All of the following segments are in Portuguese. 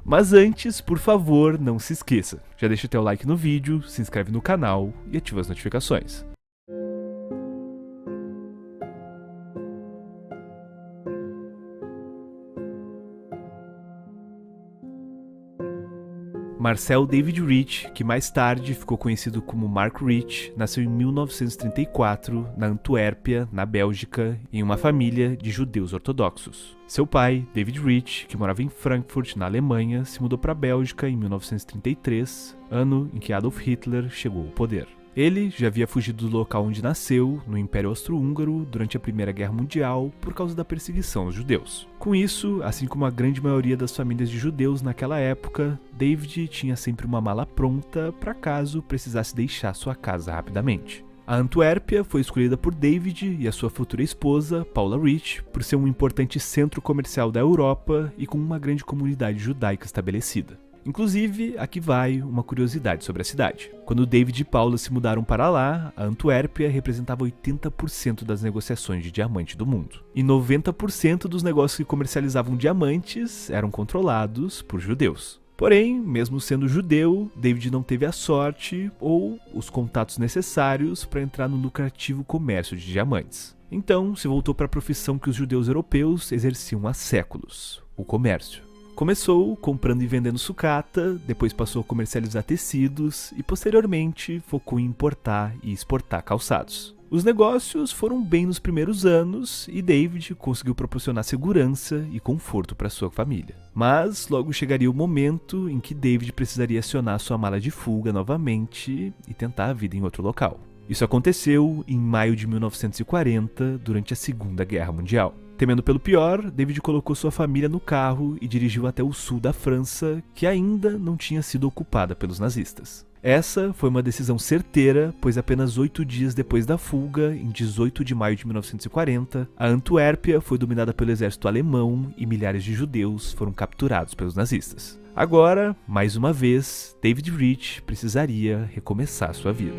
Mas antes, por favor, não se esqueça, já deixa o teu like no vídeo, se inscreve no canal e ativa as notificações. Marcel David Rich, que mais tarde ficou conhecido como Mark Rich, nasceu em 1934 na Antuérpia, na Bélgica, em uma família de judeus ortodoxos. Seu pai, David Rich, que morava em Frankfurt, na Alemanha, se mudou para a Bélgica em 1933, ano em que Adolf Hitler chegou ao poder. Ele já havia fugido do local onde nasceu, no Império Austro-Húngaro, durante a Primeira Guerra Mundial, por causa da perseguição aos judeus. Com isso, assim como a grande maioria das famílias de judeus naquela época, David tinha sempre uma mala pronta para caso precisasse deixar sua casa rapidamente. A Antuérpia foi escolhida por David e a sua futura esposa, Paula Rich, por ser um importante centro comercial da Europa e com uma grande comunidade judaica estabelecida. Inclusive, aqui vai uma curiosidade sobre a cidade. Quando David e Paula se mudaram para lá, a Antuérpia representava 80% das negociações de diamante do mundo. E 90% dos negócios que comercializavam diamantes eram controlados por judeus. Porém, mesmo sendo judeu, David não teve a sorte ou os contatos necessários para entrar no lucrativo comércio de diamantes. Então, se voltou para a profissão que os judeus europeus exerciam há séculos: o comércio. Começou comprando e vendendo sucata, depois passou a comercializar tecidos e posteriormente focou em importar e exportar calçados. Os negócios foram bem nos primeiros anos e David conseguiu proporcionar segurança e conforto para sua família. Mas logo chegaria o momento em que David precisaria acionar sua mala de fuga novamente e tentar a vida em outro local. Isso aconteceu em maio de 1940, durante a Segunda Guerra Mundial. Temendo pelo pior, David colocou sua família no carro e dirigiu até o sul da França, que ainda não tinha sido ocupada pelos nazistas. Essa foi uma decisão certeira, pois apenas 8 dias depois da fuga, em 18 de maio de 1940, a Antuérpia foi dominada pelo exército alemão e milhares de judeus foram capturados pelos nazistas. Agora, mais uma vez, David Rich precisaria recomeçar sua vida.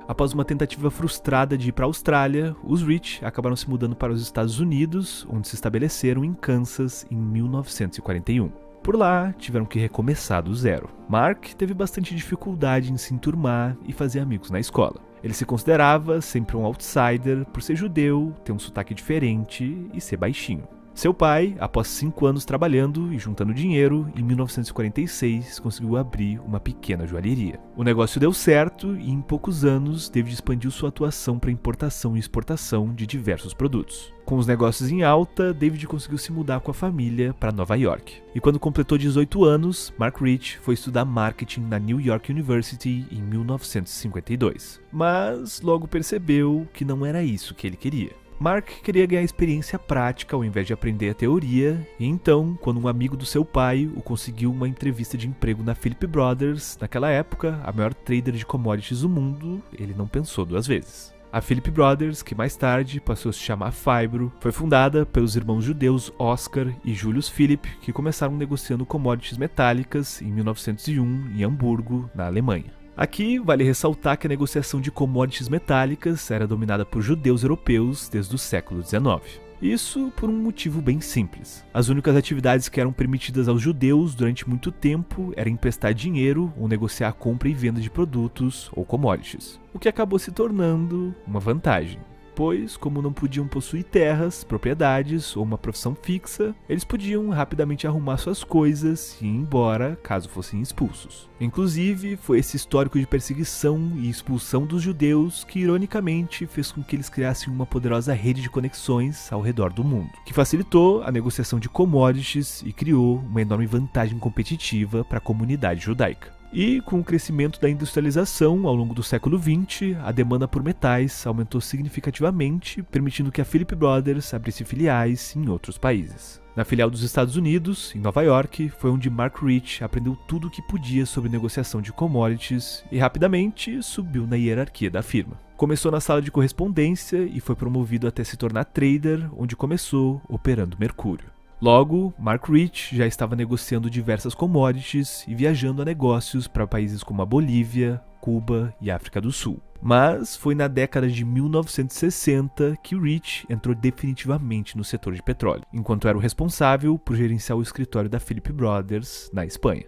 Após uma tentativa frustrada de ir para a Austrália, os Rich acabaram se mudando para os Estados Unidos, onde se estabeleceram em Kansas em 1941. Por lá, tiveram que recomeçar do zero. Mark teve bastante dificuldade em se enturmar e fazer amigos na escola. Ele se considerava sempre um outsider por ser judeu, ter um sotaque diferente e ser baixinho. Seu pai, após 5 anos trabalhando e juntando dinheiro, em 1946 conseguiu abrir uma pequena joalheria. O negócio deu certo e em poucos anos David expandiu sua atuação para importação e exportação de diversos produtos. Com os negócios em alta, David conseguiu se mudar com a família para Nova York. E quando completou 18 anos, Mark Rich foi estudar marketing na New York University em 1952. Mas logo percebeu que não era isso que ele queria. Mark queria ganhar experiência prática ao invés de aprender a teoria, e então, quando um amigo do seu pai o conseguiu uma entrevista de emprego na Philip Brothers, naquela época, a maior trader de commodities do mundo, ele não pensou 2 vezes. A Philip Brothers, que mais tarde passou a se chamar Fibro, foi fundada pelos irmãos judeus Oscar e Julius Philipp, que começaram negociando commodities metálicas em 1901 em Hamburgo, na Alemanha. Aqui vale ressaltar que a negociação de commodities metálicas era dominada por judeus europeus desde o século XIX. Isso por um motivo bem simples. As únicas atividades que eram permitidas aos judeus durante muito tempo eram emprestar dinheiro ou negociar a compra e venda de produtos ou commodities, o que acabou se tornando uma vantagem. Pois, como não podiam possuir terras, propriedades ou uma profissão fixa, eles podiam rapidamente arrumar suas coisas e ir embora caso fossem expulsos. Inclusive, foi esse histórico de perseguição e expulsão dos judeus que, ironicamente, fez com que eles criassem uma poderosa rede de conexões ao redor do mundo, que facilitou a negociação de commodities e criou uma enorme vantagem competitiva para a comunidade judaica. E com o crescimento da industrialização ao longo do século XX, a demanda por metais aumentou significativamente, permitindo que a Philip Brothers abrisse filiais em outros países. Na filial dos Estados Unidos, em Nova York, foi onde Mark Rich aprendeu tudo o que podia sobre negociação de commodities e rapidamente subiu na hierarquia da firma. Começou na sala de correspondência e foi promovido até se tornar trader, onde começou operando mercúrio. Logo, Mark Rich já estava negociando diversas commodities e viajando a negócios para países como a Bolívia, Cuba e África do Sul. Mas foi na década de 1960 que Rich entrou definitivamente no setor de petróleo, enquanto era o responsável por gerenciar o escritório da Philip Brothers na Espanha.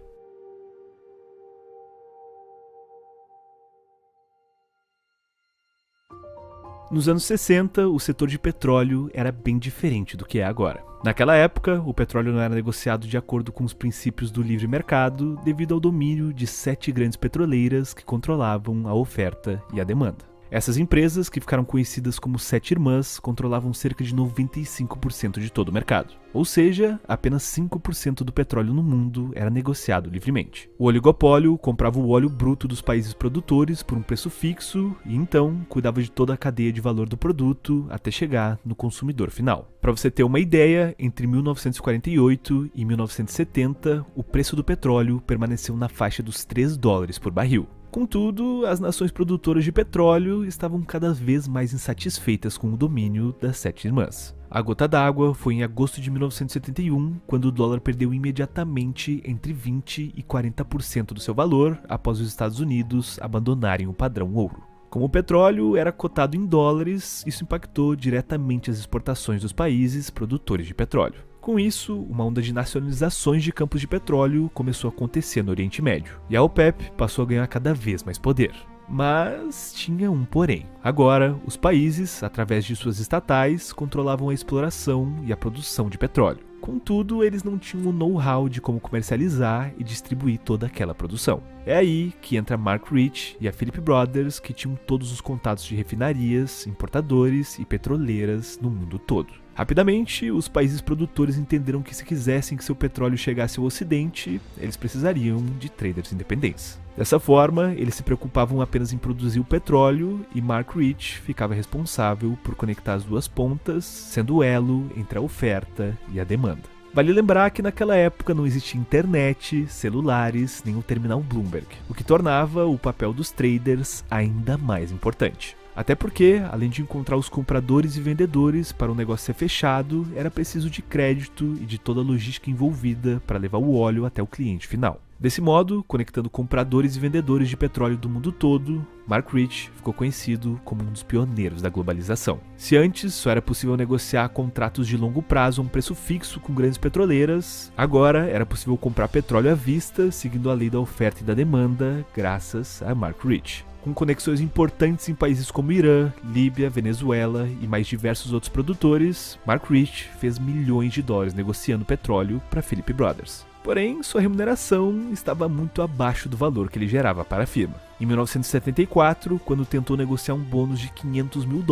Nos anos 60, o setor de petróleo era bem diferente do que é agora. Naquela época, o petróleo não era negociado de acordo com os princípios do livre mercado devido ao domínio de 7 grandes petroleiras que controlavam a oferta e a demanda. Essas empresas, que ficaram conhecidas como Sete Irmãs, controlavam cerca de 95% de todo o mercado. Ou seja, apenas 5% do petróleo no mundo era negociado livremente. O oligopólio comprava o óleo bruto dos países produtores por um preço fixo e então cuidava de toda a cadeia de valor do produto até chegar no consumidor final. Para você ter uma ideia, entre 1948 e 1970, o preço do petróleo permaneceu na faixa dos $3 por barril. Contudo, as nações produtoras de petróleo estavam cada vez mais insatisfeitas com o domínio das Sete Irmãs. A gota d'água foi em agosto de 1971, quando o dólar perdeu imediatamente entre 20% e 40% do seu valor após os Estados Unidos abandonarem o padrão ouro. Como o petróleo era cotado em dólares, isso impactou diretamente as exportações dos países produtores de petróleo. Com isso, uma onda de nacionalizações de campos de petróleo começou a acontecer no Oriente Médio, e a OPEP passou a ganhar cada vez mais poder. Mas tinha um porém. Agora, os países, através de suas estatais, controlavam a exploração e a produção de petróleo. Contudo, eles não tinham o know-how de como comercializar e distribuir toda aquela produção. É aí que entra Mark Rich e a Philip Brothers, que tinham todos os contatos de refinarias, importadores e petroleiras no mundo todo. Rapidamente, os países produtores entenderam que se quisessem que seu petróleo chegasse ao Ocidente, eles precisariam de traders independentes. Dessa forma, eles se preocupavam apenas em produzir o petróleo e Mark Rich ficava responsável por conectar as duas pontas, sendo o elo entre a oferta e a demanda. Vale lembrar que naquela época não existia internet, celulares, nem o terminal Bloomberg, o que tornava o papel dos traders ainda mais importante. Até porque, além de encontrar os compradores e vendedores para o negócio ser fechado, era preciso de crédito e de toda a logística envolvida para levar o óleo até o cliente final. Desse modo, conectando compradores e vendedores de petróleo do mundo todo, Mark Rich ficou conhecido como um dos pioneiros da globalização. Se antes só era possível negociar contratos de longo prazo a um preço fixo com grandes petroleiras, agora era possível comprar petróleo à vista, seguindo a lei da oferta e da demanda, graças a Mark Rich. Com conexões importantes em países como Irã, Líbia, Venezuela e mais diversos outros produtores, Mark Rich fez milhões de dólares negociando petróleo para Philip Brothers. Porém, sua remuneração estava muito abaixo do valor que ele gerava para a firma. Em 1974, quando tentou negociar um bônus de $500 mil,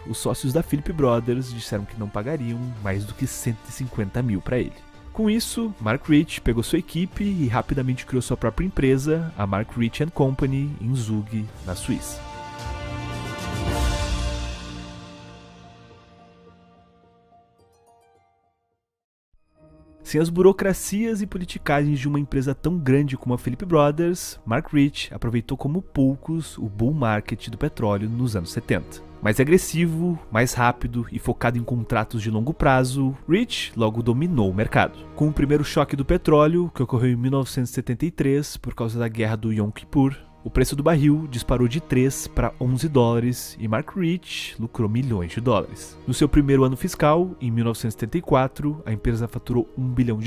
os sócios da Philip Brothers disseram que não pagariam mais do que $150 mil para ele. Com isso, Mark Rich pegou sua equipe e rapidamente criou sua própria empresa, a Mark Rich & Company, em Zug, na Suíça. Sem as burocracias e politicagens de uma empresa tão grande como a Philip Brothers, Mark Rich aproveitou como poucos o bull market do petróleo nos anos 70. Mais agressivo, mais rápido e focado em contratos de longo prazo, Rich logo dominou o mercado. Com o primeiro choque do petróleo, que ocorreu em 1973 por causa da guerra do Yom Kippur, o preço do barril disparou de 3 para $11 e Mark Rich lucrou milhões de dólares. No seu primeiro ano fiscal, em 1974, a empresa faturou $1 bilhão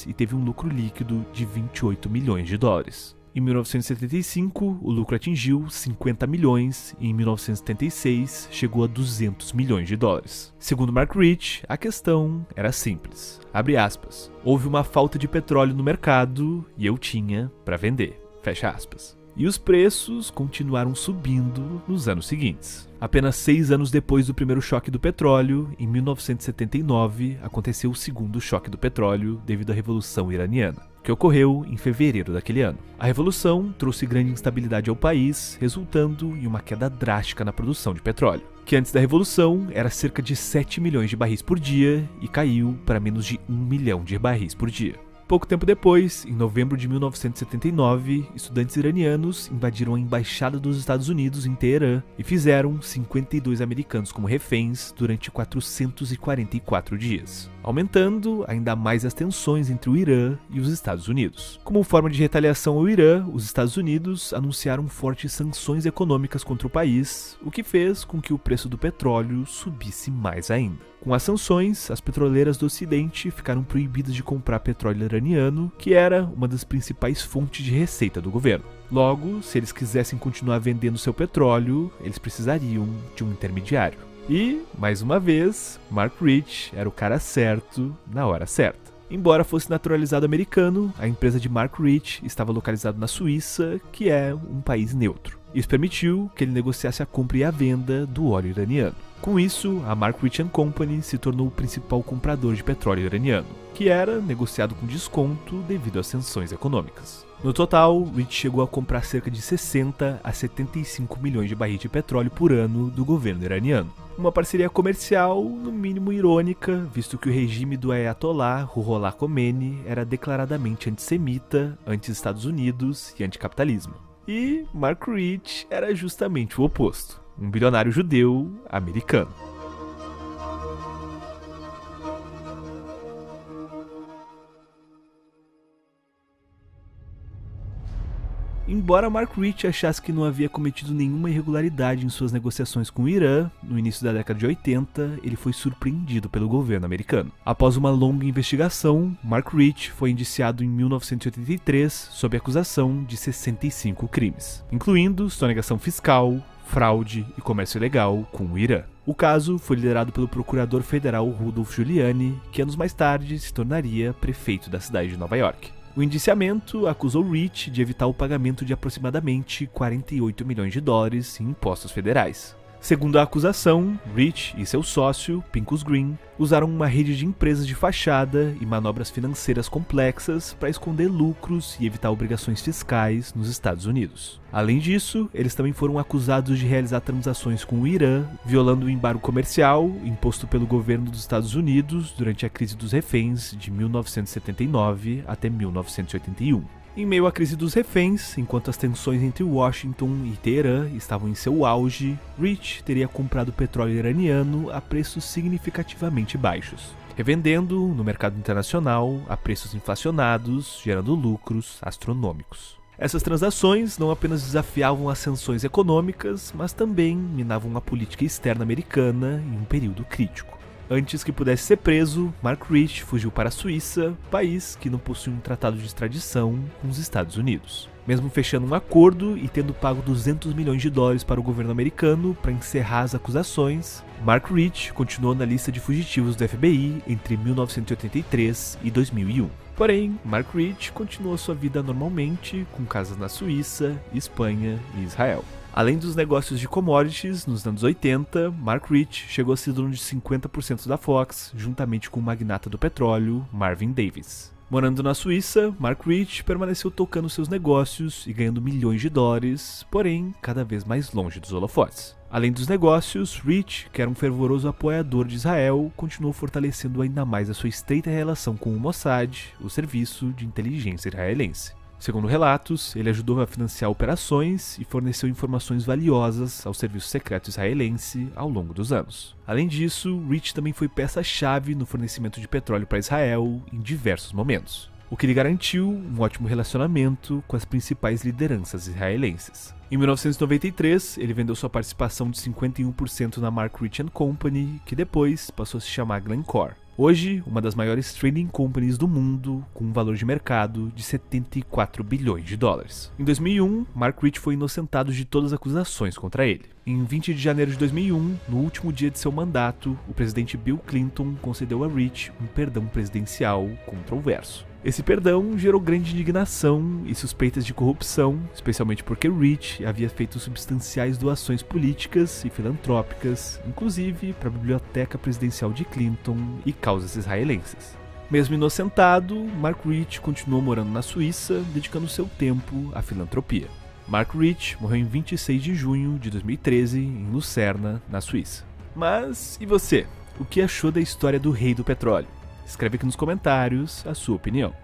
e teve um lucro líquido de $28 milhões. Em 1975, o lucro atingiu $50 milhões e em 1976 chegou a $200 milhões. Segundo Mark Rich, a questão era simples. Abre aspas. Houve uma falta de petróleo no mercado e eu tinha para vender. Fecha aspas. E os preços continuaram subindo nos anos seguintes. Apenas 6 anos depois do primeiro choque do petróleo, em 1979, aconteceu o segundo choque do petróleo devido à Revolução Iraniana, que ocorreu em fevereiro daquele ano. A revolução trouxe grande instabilidade ao país, resultando em uma queda drástica na produção de petróleo, que antes da revolução era cerca de 7 milhões de barris por dia e caiu para menos de 1 milhão de barris por dia. Pouco tempo depois, em novembro de 1979, estudantes iranianos invadiram a embaixada dos Estados Unidos em Teherã e fizeram 52 americanos como reféns durante 444 dias, aumentando ainda mais as tensões entre o Irã e os Estados Unidos. Como forma de retaliação ao Irã, os Estados Unidos anunciaram fortes sanções econômicas contra o país, o que fez com que o preço do petróleo subisse mais ainda. Com as sanções, as petroleiras do Ocidente ficaram proibidas de comprar petróleo iraniano, que era uma das principais fontes de receita do governo. Logo, se eles quisessem continuar vendendo seu petróleo, eles precisariam de um intermediário. E, mais uma vez, Mark Rich era o cara certo na hora certa. Embora fosse naturalizado americano, a empresa de Mark Rich estava localizada na Suíça, que é um país neutro. Isso permitiu que ele negociasse a compra e a venda do óleo iraniano. Com isso, a Mark Rich Company se tornou o principal comprador de petróleo iraniano, que era negociado com desconto devido às sanções econômicas. No total, Rich chegou a comprar cerca de 60 a 75 milhões de barris de petróleo por ano do governo iraniano. Uma parceria comercial, no mínimo irônica, visto que o regime do Ayatollah Ruhollah Khomeini era declaradamente antissemita, anti-Estados Unidos e anticapitalismo. E Mark Rich era justamente o oposto, um bilionário judeu americano. Embora Mark Rich achasse que não havia cometido nenhuma irregularidade em suas negociações com o Irã, no início da década de 80, ele foi surpreendido pelo governo americano. Após uma longa investigação, Mark Rich foi indiciado em 1983 sob acusação de 65 crimes, incluindo sonegação fiscal, fraude e comércio ilegal com o Irã. O caso foi liderado pelo procurador federal Rudolph Giuliani, que anos mais tarde se tornaria prefeito da cidade de Nova York. O indiciamento acusou Rich de evitar o pagamento de aproximadamente 48 milhões de dólares em impostos federais. Segundo a acusação, Rich e seu sócio, Pincus Green, usaram uma rede de empresas de fachada e manobras financeiras complexas para esconder lucros e evitar obrigações fiscais nos Estados Unidos. Além disso, eles também foram acusados de realizar transações com o Irã, violando o embargo comercial imposto pelo governo dos Estados Unidos durante a crise dos reféns de 1979 até 1981. Em meio à crise dos reféns, enquanto as tensões entre Washington e Teherã estavam em seu auge, Rich teria comprado petróleo iraniano a preços significativamente baixos, revendendo no mercado internacional a preços inflacionados, gerando lucros astronômicos. Essas transações não apenas desafiavam as sanções econômicas, mas também minavam a política externa americana em um período crítico. Antes que pudesse ser preso, Mark Rich fugiu para a Suíça, país que não possui um tratado de extradição com os Estados Unidos. Mesmo fechando um acordo e tendo pago 200 milhões de dólares para o governo americano para encerrar as acusações, Mark Rich continuou na lista de fugitivos do FBI entre 1983 e 2001. Porém, Mark Rich continuou sua vida normalmente, com casas na Suíça, Espanha e Israel. Além dos negócios de commodities, nos anos 80, Mark Rich chegou a ser dono de 50% da Fox, juntamente com o magnata do petróleo, Marvin Davis. Morando na Suíça, Mark Rich permaneceu tocando seus negócios e ganhando milhões de dólares, porém cada vez mais longe dos holofotes. Além dos negócios, Rich, que era um fervoroso apoiador de Israel, continuou fortalecendo ainda mais a sua estreita relação com o Mossad, o serviço de inteligência israelense. Segundo relatos, ele ajudou a financiar operações e forneceu informações valiosas ao serviço secreto israelense ao longo dos anos. Além disso, Rich também foi peça-chave no fornecimento de petróleo para Israel em diversos momentos, o que lhe garantiu um ótimo relacionamento com as principais lideranças israelenses. Em 1993, ele vendeu sua participação de 51% na Mark Rich Company, que depois passou a se chamar Glencore. Hoje, uma das maiores trading companies do mundo, com um valor de mercado de 74 bilhões de dólares. Em 2001, Mark Rich foi inocentado de todas as acusações contra ele. Em 20 de janeiro de 2001, no último dia de seu mandato, o presidente Bill Clinton concedeu a Rich um perdão presidencial controverso. Esse perdão gerou grande indignação e suspeitas de corrupção, especialmente porque Rich havia feito substanciais doações políticas e filantrópicas, inclusive para a biblioteca presidencial de Clinton e causas israelenses. Mesmo inocentado, Mark Rich continuou morando na Suíça, dedicando seu tempo à filantropia. Mark Rich morreu em 26 de junho de 2013, em Lucerna, na Suíça. Mas, e você? O que achou da história do rei do petróleo? Escreve aqui nos comentários a sua opinião.